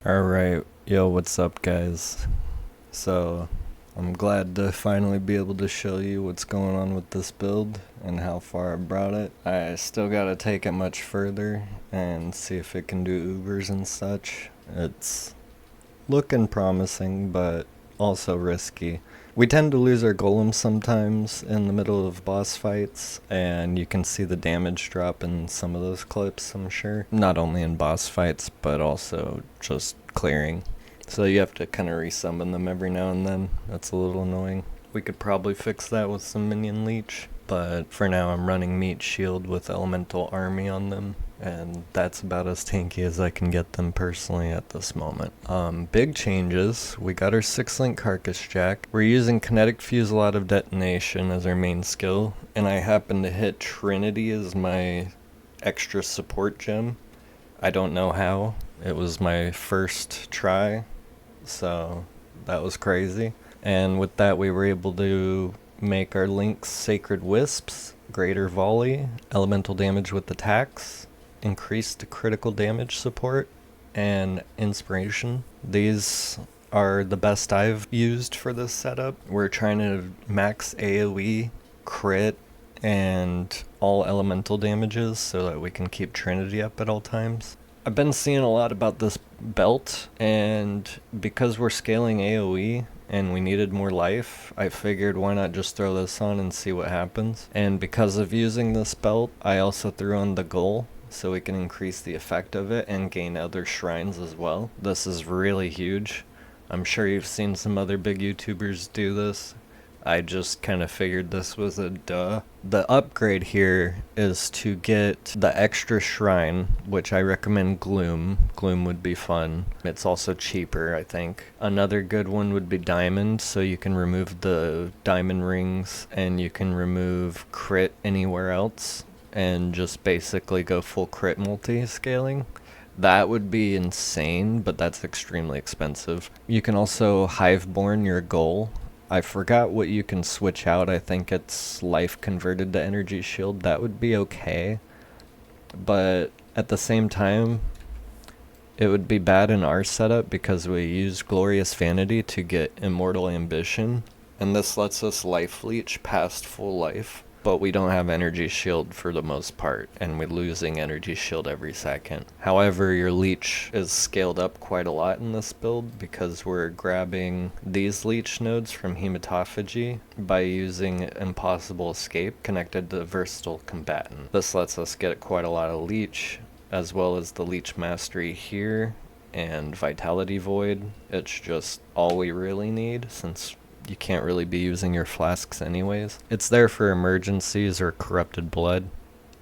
Alright, yo, what's up, guys? So, I'm glad to finally be able to show you what's going on with this build and how far I brought it. I still gotta take it much further and see if it can do Ubers and such. It's looking promising, but also risky. We tend to lose our golems sometimes in the middle of boss fights, and you can see the damage drop in some of those clips, I'm sure. Not only in boss fights, but also just clearing. So you have to kind of resummon them every now and then. That's a little annoying. We could probably fix that with some minion leech, but for now I'm running meat shield with elemental army on them, and that's about as tanky as I can get them personally at this moment. Big changes. We got our 6-link Carcass Jack. We're using Kinetic Fusilade of Detonation as our main skill, and I happen to hit Trinity as my extra support gem. I don't know how. It was my first try, so that was crazy. And with that we were able to make our links Sacred Wisps, greater volley, elemental damage with attacks, increased critical damage support, and inspiration. These are the best I've used for this setup. We're trying to max AoE, crit, and all elemental damages so that we can keep Trinity up at all times. I've been seeing a lot about this belt, and because we're scaling AoE and we needed more life, I figured why not just throw this on and see what happens. And because of using this belt, I also threw on the goal so we can increase the effect of it and gain other shrines as well. This is really huge. I'm sure you've seen some other big YouTubers do this. I just kind of figured this was a duh. The upgrade here is to get the extra shrine, which I recommend Gloom. Gloom would be fun. It's also cheaper, I think. Another good one would be Diamond, so you can remove the diamond rings and you can remove crit anywhere else and just basically go full crit multi-scaling. That would be insane, but that's extremely expensive. You can also Hiveborn your goal. I forgot what you can switch out. I think it's life converted to energy shield. That would be okay. But at the same time, it would be bad in our setup because we use Glorious Vanity to get Immortal Ambition. And this lets us life leech past full life. But we don't have energy shield for the most part, and we're losing energy shield every second. However, your leech is scaled up quite a lot in this build because we're grabbing these leech nodes from hematophagy by using Impossible Escape connected to Versatile Combatant. This lets us get quite a lot of leech, as well as the leech mastery here and Vitality Void. It's just all we really need since you can't really be using your flasks anyways. It's there for emergencies or corrupted blood,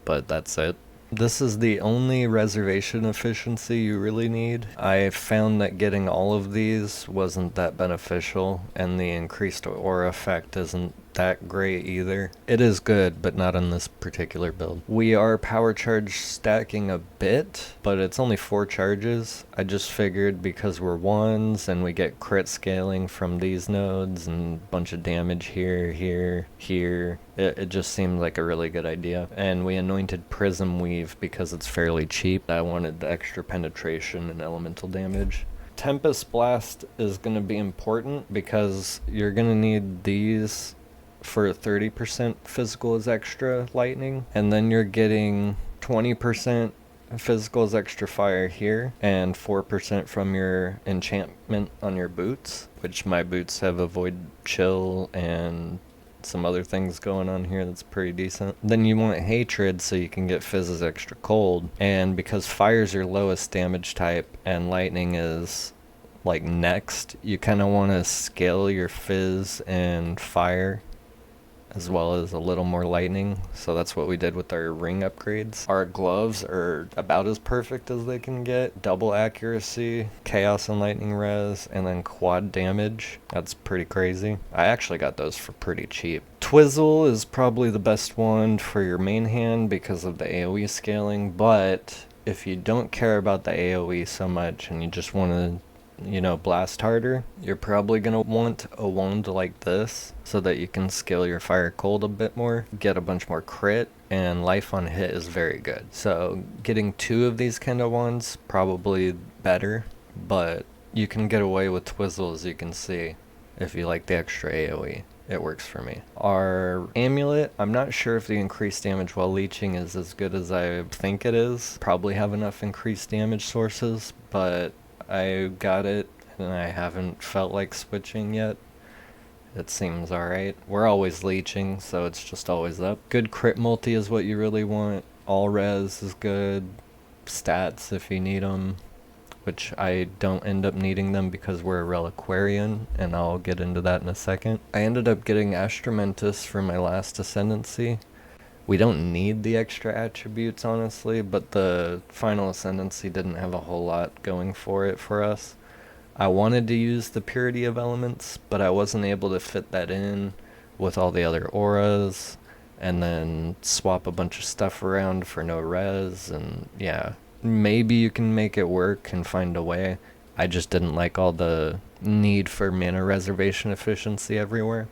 but that's it. This is the only reservation efficiency you really need. I found that getting all of these wasn't that beneficial, and the increased aura effect isn't that great either. It is good, but not on this particular build. We are power charge stacking a bit, but it's only 4 charges. I just figured because we're ones and we get crit scaling from these nodes and a bunch of damage here, here, it just seemed like a really good idea. And we anointed Prism Weave because it's fairly cheap. I wanted the extra penetration and elemental damage. Tempest Blast is going to be important because you're going to need these for 30% physical as extra lightning, and then you're getting 20% physical as extra fire here and 4% from your enchantment on your boots, which my boots have avoid chill and some other things going on here that's pretty decent. Then you want hatred so you can get fizz as extra cold, and because fire's your lowest damage type and lightning is like next, you kind of want to scale your fizz and fire as well as a little more lightning, so that's what we did with our ring upgrades. Our gloves are about as perfect as they can get. Double accuracy, chaos and lightning res, and then quad damage. That's pretty crazy. I actually got those for pretty cheap. Twizzle is probably the best one for your main hand because of the AoE scaling, but if you don't care about the AoE so much and you just want to blast harder, you're probably gonna want a wand like this so that you can scale your fire cold a bit more, get a bunch more crit, and life on hit is very good. So getting 2 of these kind of wands probably better. but you can get away with Twizzle, as you can see, if you like the extra AoE. It works for me. Our amulet, I'm not sure if the increased damage while leeching is as good as I think it is. Probably have enough increased damage sources, but I got it and I haven't felt like switching yet. It seems alright. We're always leeching, so it's just always up. Good crit multi is what you really want. All res is good. Stats if you need them, which I don't end up needing them because we're a Reliquarian, and I'll get into that in a second. I ended up getting Astramentus for my last Ascendancy. We don't need the extra attributes, honestly, but the final Ascendancy didn't have a whole lot going for it for us. I wanted to use the Purity of Elements, but I wasn't able to fit that in with all the other auras, and then swap a bunch of stuff around for no res, and yeah. Maybe you can make it work and find a way. I just didn't like all the need for mana reservation efficiency everywhere.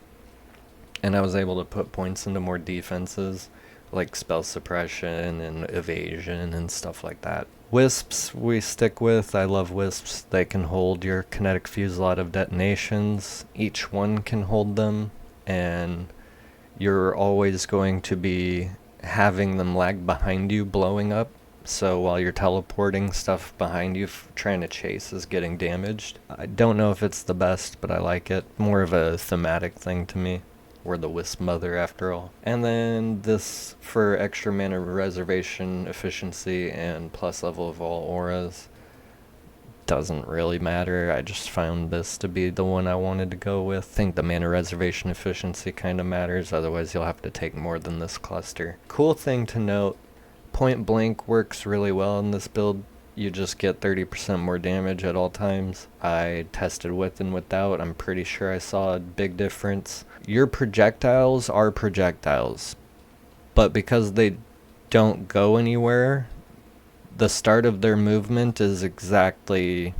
And I was able to put points into more defenses, like spell suppression and evasion and stuff like that. Wisps we stick with. I love wisps. They can hold your Kinetic Fusilade of Detonations. Each one can hold them, and you're always going to be having them lag behind you blowing up. So while you're teleporting, stuff behind you trying to chase is getting damaged. I don't know if it's the best, but I like it. More of a thematic thing to me. We're the Wispmother after all. And then this for extra mana reservation efficiency and plus level of all auras. Doesn't really matter. I just found this to be the one I wanted to go with. I think the mana reservation efficiency kind of matters, otherwise you'll have to take more than this cluster. Cool thing to note, Point Blank works really well in this build. You just get 30% more damage at all times. I tested with and without. I'm pretty sure I saw a big difference. Your projectiles are projectiles, but because they don't go anywhere, the start of their movement is exactly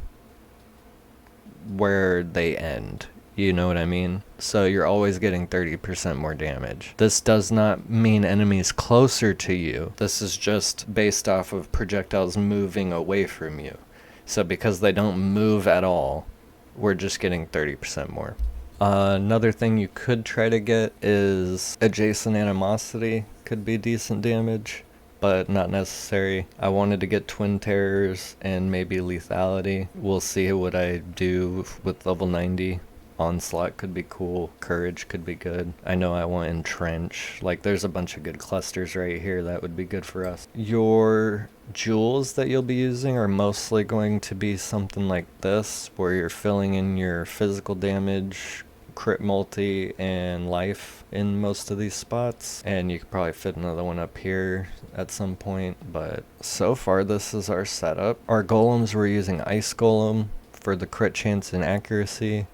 where they end. You know what I mean? So you're always getting 30% more damage. This does not mean enemies closer to you. This is just based off of projectiles moving away from you. So because they don't move at all, we're just getting 30% more. Another thing you could try to get is adjacent animosity. Could be decent damage, but not necessary. I wanted to get Twin Terrors and maybe lethality. We'll see what I do with level 90. Onslaught could be cool. Courage could be good. I know I want Entrench. Like, there's a bunch of good clusters right here that would be good for us. Your jewels that you'll be using are mostly going to be something like this, where you're filling in your physical damage, crit multi, and life in most of these spots. And you could probably fit another one up here at some point, but so far this is our setup. Our golems, we're using Ice Golem for the crit chance and accuracy,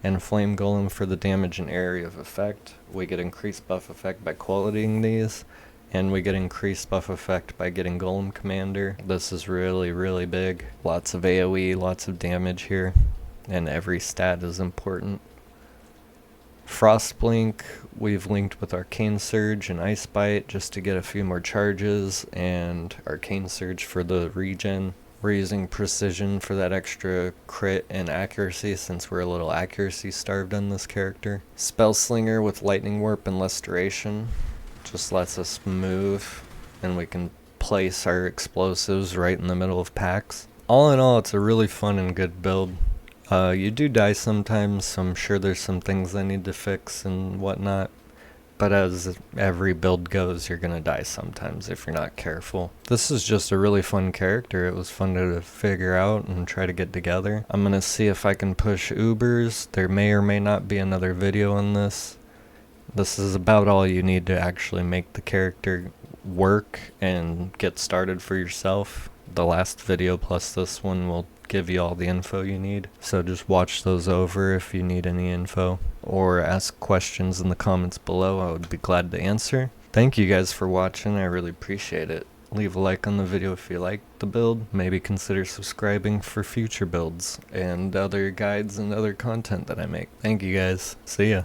and Flame Golem for the damage and area of effect. We get increased buff effect by qualitying these, and we get increased buff effect by getting Golem Commander. This is really, really big. Lots of AoE, lots of damage here, and every stat is important. Frostblink, we've linked with Arcane Surge and Ice Bite just to get a few more charges, and Arcane Surge for the regen. We're using Precision for that extra crit and accuracy, since we're a little accuracy starved on this character. Spellslinger with Lightning Warp and Restoration just lets us move, and we can place our explosives right in the middle of packs. All in all, it's a really fun and good build. You do die sometimes, so I'm sure there's some things I need to fix and whatnot. But as every build goes, you're gonna die sometimes if you're not careful. This is just a really fun character. It was fun to figure out and try to get together. I'm gonna see if I can push Ubers. There may or may not be another video on this. This is about all you need to actually make the character work and get started for yourself. The last video plus this one will give you all the info you need, so just watch those over if you need any info, or ask questions in the comments below. I would be glad to answer. Thank you guys for watching. I really appreciate it. Leave a like on the video if you liked the build. Maybe consider subscribing for future builds and other guides and other content that I make. Thank you guys. See ya.